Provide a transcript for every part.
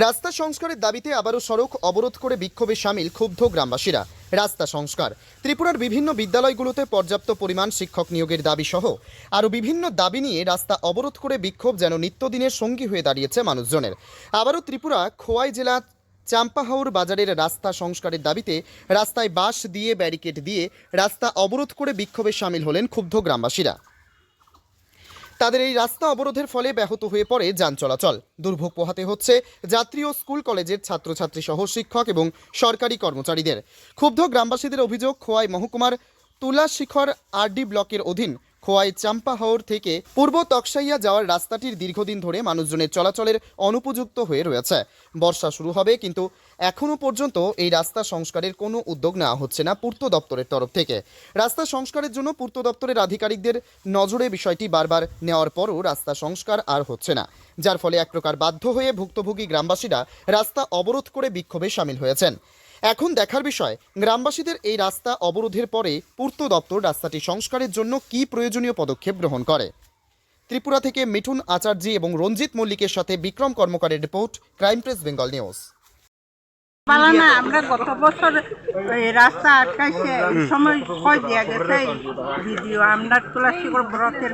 রাস্তা সংস্কারের দাবিতে আবারও সড়ক অবরোধ করে বিক্ষোভে সামিল ক্ষুব্ধ গ্রামবাসীরা। রাস্তা সংস্কার, ত্রিপুরার বিভিন্ন বিদ্যালয়গুলোতে পর্যাপ্ত পরিমাণ শিক্ষক নিয়োগের দাবি সহ আরও বিভিন্ন দাবি নিয়ে রাস্তা অবরোধ করে বিক্ষোভ যেন নিত্যদিনের সঙ্গী হয়ে দাঁড়িয়েছে মানুষজনের। আবারও ত্রিপুরা খোয়াই জেলা চাম্পাহাওর বাজারের রাস্তা সংস্কারের দাবিতে রাস্তায় বাঁশ দিয়ে ব্যারিকেড দিয়ে রাস্তা অবরোধ করে বিক্ষোভে সামিল হলেন ক্ষুব্ধ গ্রামবাসীরা। তাদের এই রাস্তা অবরোধের ফলে ব্যাহত হয়ে পড়ে যান চলাচল। দুর্ভোগ পোহাতে হচ্ছে যাত্রী ও স্কুল কলেজের ছাত্রছাত্রী সহ শিক্ষক এবং সরকারি কর্মচারীদের। ক্ষুব্ধ গ্রামবাসীদের অভিযোগ, খোয়াই মহকুমার তুলাশিখর আরডি ব্লকের অধীন খোয়াই চাম্পাহাওর থেকে পূর্ব তকসাইয়া যাওয়ার রাস্তাটির দীর্ঘদিন ধরে মানুষজনের চলাচলের অনুপযুক্ত হয়ে রয়েছে। বর্ষা শুরু হবে, কিন্তু এখনও পর্যন্ত এই রাস্তা সংস্কারের কোনো উদ্যোগ নেওয়া হচ্ছে না পূর্ত দপ্তরের তরফ থেকে। রাস্তা সংস্কারের জন্য পূর্ত দপ্তরের আধিকারিকদের নজরে বিষয়টি বারবার নেওয়ার পরও রাস্তা সংস্কার আর হচ্ছে না, যার ফলে এক প্রকার বাধ্য হয়ে ভুক্তভোগী গ্রামবাসীরা রাস্তা অবরোধ করে বিক্ষোভে সামিল হয়েছেন। এখন দেখার বিষয়, গ্রামবাসীদের এই রাস্তা অবরোধের পরে পূর্ত দপ্তর রাস্তাটি সংস্কারের জন্য কী প্রয়োজনীয় পদক্ষেপ গ্রহণ করে। ত্রিপুরা থেকে মিঠুন আচার্যী এবং রঞ্জিত মল্লিকের সাথে বিক্রম কর্মকারের report, crime press Bengal news. আমরা গত বছর রাস্তা আটকাইছে, এই সময় ক্ষয় দিয়া গেছে ভিডিও, আমরা তুলাশিখর ব্লকের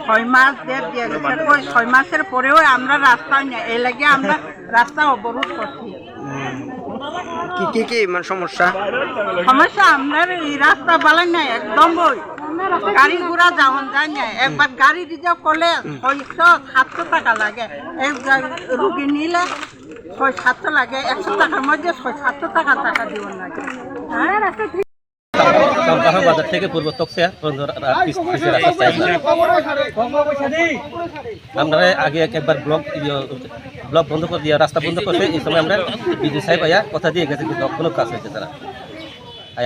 6 মাস দেড় দিয়া গেছে। 6 মাসের পরেও আমরা রাস্তা নেই, এই লাগে আমরা রাস্তা অবরোধ করছি। কি মানে সমস্যা? আমরা এই রাস্তা বালাই নাই, একদম গাড়ি ঘোড়া যাওয়ান যায় না। একবার গাড়ি রিজার্ভ করলে 600-700 টাকা লাগে, এক রুগী নিলে 600-700 লাগে, 100 টাকার মধ্যে 600-700 টাকা দিব লাগে। বাজার থেকে পূর্ব তকসিয়া আমরা আগে একবার ব্লক বন্ধ করে দিয়ে রাস্তা বন্ধ করছে। এই সময় আমরা বিজু সাহেব আয়া কথা দিয়ে গেছে, কিন্তু কোনো কাজ হয়েছে তারা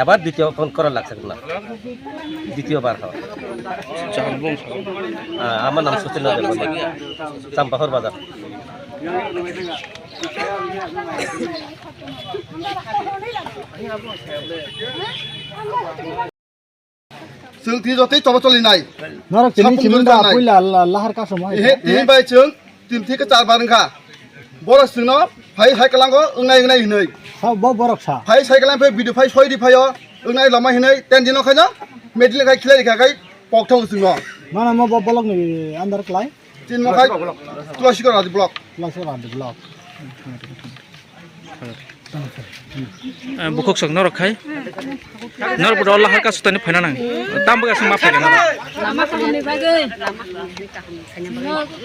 আবার দ্বিতীয় ফোন করা লাগছে না, দ্বিতীয়বার হওয়া। আমার নাম সুচিল চাম্পাহাওর বাজার। চলাচলি নাই, তিন থেকে 4 বার বড় সিং ফাই সাইকেল উংনাই হিनै ফাই সাইকেল ভিডিও ফাই সয়দি ফাই উংনাই লাमा हिनै तेन दिन खायनो मेडिल खाय खिलाय खाय पक्थाव सिङ माना म ब्लक नि अंदर क्लाय तीन मखाय तुलासिखर आदि ब्लक बुखक सक नरक खाय नर बड अल्लाह का सुतनि फायना नां दाम बगास मा फायगोन लामा खामनि बागै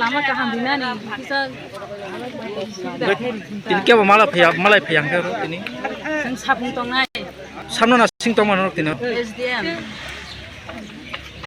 लामा काहाम बिनानि किसा तिन के मालाय फैयां तिनि जों साबुं दंनाय सामना सिं दंमान तिन एसडीएम